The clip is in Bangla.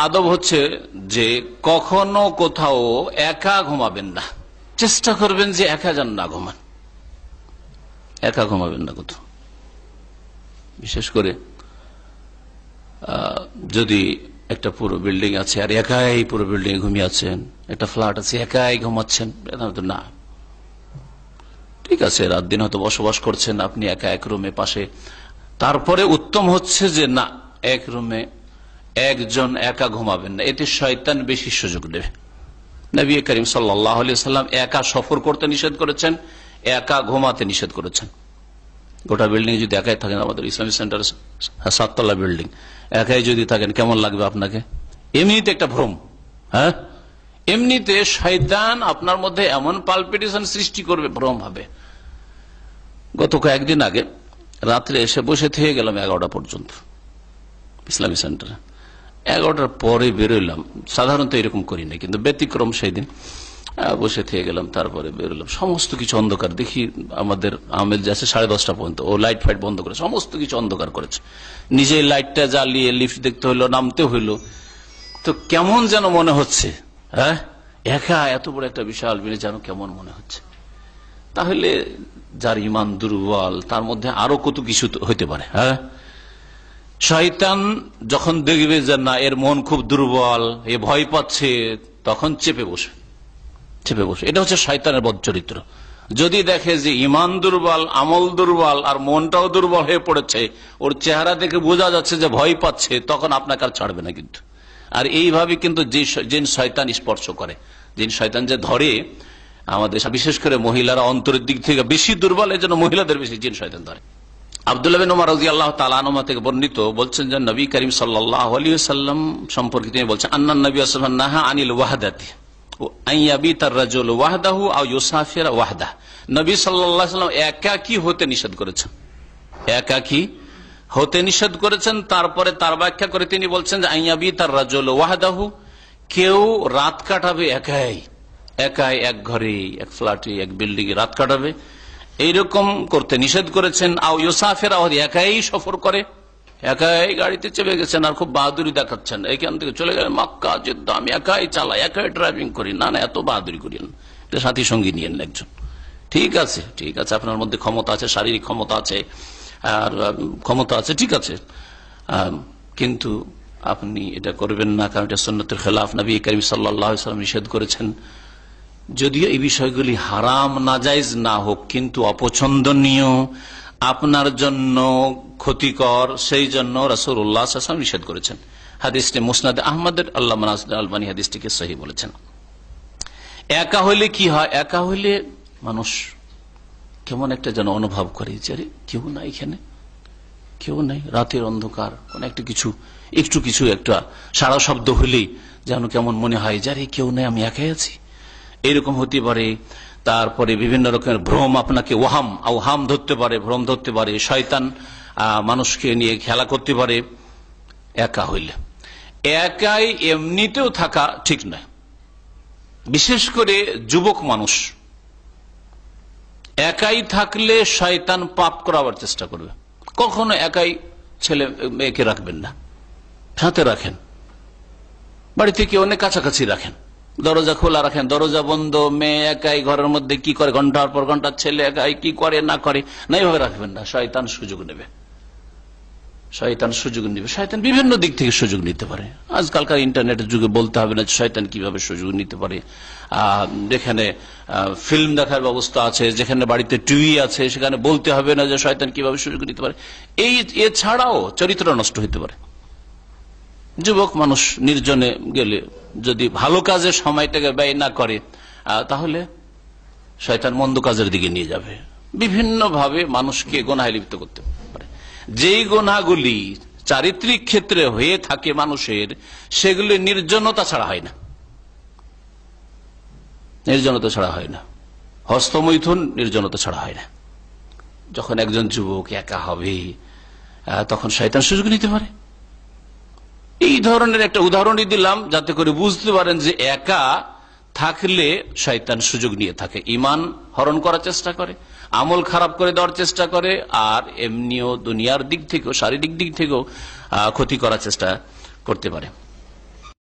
আদব হচ্ছে যে কখনো কোথাও একা ঘুমাবেন না, চেষ্টা করবেন যে একা যেন না ঘুমান, একা ঘুমাবেন না কোথাও। বিশেষ করে যদি একটা পুরো বিল্ডিং আছে আর একাই পুরো বিল্ডিং ঘুমিয়ে আছেন, একটা ফ্ল্যাট আছে একাই ঘুমাচ্ছেন, না, ঠিক আছে রাত দিন হয়তো বসবাস করছেন আপনি একা এক রুমে পাশে, তারপরে উত্তম হচ্ছে যে না, এক রুমে একজন একা ঘুমাবেন না, এতে শয়তান বেশি সুযোগ দেবে। নবী করিম সাল্লাল্লাহু আলাইহি সাল্লাম একা সফর করতে নিষেধ করেছেন, একা ঘুমাতে নিষেধ করেছেন। গোটা বিল্ডিং যদি একাই থাকেন, আমাদের ইসলামিক সেন্টার 7 তলা বিল্ডিং, একাই যদি থাকেন কেমন লাগবে আপনাকে? এমনিতে একটা ভ্রম, হ্যাঁ, এমনিতে শয়তান আপনার মধ্যে এমন পালপিটেশন সৃষ্টি করবে, ভ্রম হবে। গত কয়েকদিন আগে রাত্রে এসে বসে থেকে গেলাম 11টা পর্যন্ত ইসলামিক সেন্টারে। 11টার পরে বেরোলাম, সাধারণত এরকম করি না, কিন্তু ব্যতিক্রম সেই দিন বসে থেকে গেলাম, তারপরে বেরোলাম, সমস্ত কিছু অন্ধকার। দেখি আমাদের আহমেদ যাচ্ছে 10:30 পর্যন্ত, ও লাইট ফাইট বন্ধ করে সমস্ত কিছু অন্ধকার করেছে, নিজে লাইটটা জ্বালিয়ে লিফট দেখতে হইলো, নামতে হইলো, তো কেমন যেন মনে হচ্ছে, হ্যাঁ, একা এত বড় একটা বিশাল বিল্ডিং যেন কেমন মনে হচ্ছে। তাহলে যার ইমান দুর্বল তার মধ্যে আরো কত কিছু হইতে পারে। হ্যাঁ, শয়তান যখন দেখবে যে না এর মন খুব দুর্বল, এ ভয় পাচ্ছে, তখন চেপে বসে। এটা হচ্ছে শয়তানের বদ চরিত্র। যদি দেখে যে ইমান দুর্বল, আমল দুর্বল, আর মনটাও দুর্বল হয়ে পড়েছে, ওর চেহারা দেখে বোঝা যাচ্ছে যে ভয় পাচ্ছে, তখন আপনাকে আর ছাড়বে না কিন্তু। আর এইভাবে কিন্তু জিন শয়তান স্পর্শ করে, জিন শয়তান যে ধরে, আমাদের বিশেষ করে মহিলারা অন্তরের দিক থেকে বেশি দুর্বল, এই জন্য মহিলাদের বেশি জিন শয়তান ধরে। আব্দুল্লাহ বিন উমর রাদিয়াল্লাহু তাআলা আনহু থেকে বর্ণিত, বলছেন যে নবী করিম সাল্লাল্লাহু আলাইহি ওয়াসাল্লাম সম্পর্কে তিনি বলছেন, আন্নান নবী সাল্লাল্লাহু আলাইহি ওয়াসাল্লাম নাহা আনিল ওয়াহদাতি আন ইয়াবিতার রাজুলু ওয়াহদাহু আও ইউসাফিরা ওয়াহদাহ। নবী সাল্লাল্লাহু আলাইহি ওয়াসাল্লাম একাকী হতে নিষেধ করেছেন, একাকী হতে নিষেধ করেছেন। তারপরে তার ব্যাখ্যা করে তিনি বলছেন যে আন ইয়াবিতার রাজুলু ওয়াহদাহু, কেউ রাত কাটাবে একাই, একাই এক ঘরে, এক ফ্ল্যাটে, এক বিল্ডিং এ রাত কাটাবে, এইরকম করতে নিষেধ করেছেন। আও ইউসাফিরা, একাই সফর করে, একাই গাড়িতে চেপে গেছেন আর খুব বাহাদুরি দেখাচ্ছেন, এখান থেকে চলে গেলেন মক্কা জেদ্দা, আমি একাই চালাই, একাই ড্রাইভিং করি। না, এত বাহাদুরি করি না, সাথী সঙ্গী নিয়েন একজন। ঠিক আছে, ঠিক আছে, আপনার মধ্যে ক্ষমতা আছে, শারীরিক ক্ষমতা আছে, আর ক্ষমতা আছে, ঠিক আছে, কিন্তু আপনি এটা করবেন না, কারণ এটা সুন্নতের খেলাফ। নবী করিম সাল্লাল্লাহু আলাইহি ওয়াসাল্লাম নিষেধ করেছেন। যদিও এই বিষয়গুলি হারাম নাজায়েজ না হোক, কিন্তু অপছন্দনীয়, আপনার জন্য ক্ষতিকর, সেই জন্য রাসূলুল্লাহ সাল্লাল্লাহু আলাইহি ওয়াসাল্লাম নিষেধ করেছেন। হাদিসটি মুসনাদ আহমদের, আল্লামা নাসির আলবানী হাদিসটিকে সহিহ বলেছেন। একা হইলে কি হয়? একা হইলে মানুষ কেমন একটা যেন অনুভব করে যে কেউ নাই, এখানে কেউ নাই, রাতের অন্ধকার, কোন একটা কিছু একটু কিছু একটা সারা শব্দ হইলেই যেন কেমন মনে হয় যে কেউ নাই, আমি একাই আছি, এইরকম হতে পারে। তারপরে বিভিন্ন রকমের ভ্রম আপনাকে আওহাম ধরতে পারে, ভ্রম ধরতে পারে, শয়তান মানুষকে নিয়ে খেলা করতে পারে। একা হইলে, একাই এমনিতেও থাকা ঠিক নয়, বিশেষ করে যুবক মানুষ একাই থাকলে শয়তান পাপ করাবার চেষ্টা করবে। কখনো একাই ছেলে মেয়েকে রাখবেন না, সাথে রাখেন, বাড়িতে কেউ অনেক কাছাকাছি রাখেন, দরজা খোলা রাখেন, দরজা বন্ধ, মেয়ে একাই ঘরের মধ্যে কি করে ঘন্টার পর ঘন্টা, ছেলে একাই কি করে না করে, না এইভাবে রাখবেন না। শয়তান সুযোগ নেবে, শয়তান সুযোগ নেবে, শয়তান বিভিন্ন দিক থেকে সুযোগ নিতে পারে। আজকালকার ইন্টারনেটের যুগে বলতে হবে না শয়তান কিভাবে সুযোগ নিতে পারে। যেখানে ফিল্ম দেখার ব্যবস্থা আছে, যেখানে বাড়িতে টিভি আছে, সেখানে বলতে হবে না যে শয়তান কিভাবে সুযোগ নিতে পারে। এছাড়াও চরিত্র নষ্ট হতে পারে। যুবক মানুষ নির্জনে গেলে যদি ভালো কাজে সময়টাকে ব্যয় না করে, তাহলে শয়তান মন্দ কাজের দিকে নিয়ে যাবে, বিভিন্ন ভাবে মানুষকে গুনাহে লিপ্ত করতে পারে। যেই গুনাহগুলি চারিত্রিক ক্ষেত্রে হয়ে থাকে মানুষের, সেগুলি নির্জনতা ছাড়া হয় না, নির্জনতা ছাড়া হয় না। হস্তমৈথুন নির্জনতা ছাড়া হয় না। যখন একজন যুবক একা হবে, তখন শয়তান সুযোগ নিতে পারে। এই ধরনের একটা উদাহরণই দিলাম যাতে করে বুঝতে পারেন যে একা থাকলে শয়তান সুযোগ নিয়ে থাকে, ঈমান হরণ করার চেষ্টা করে, আমল খারাপ করে দেওয়ার চেষ্টা করে, আর এমনিও দুনিয়ার দিক থেকেও শারীরিক দিক থেকেও ক্ষতি করার চেষ্টা করতে পারে।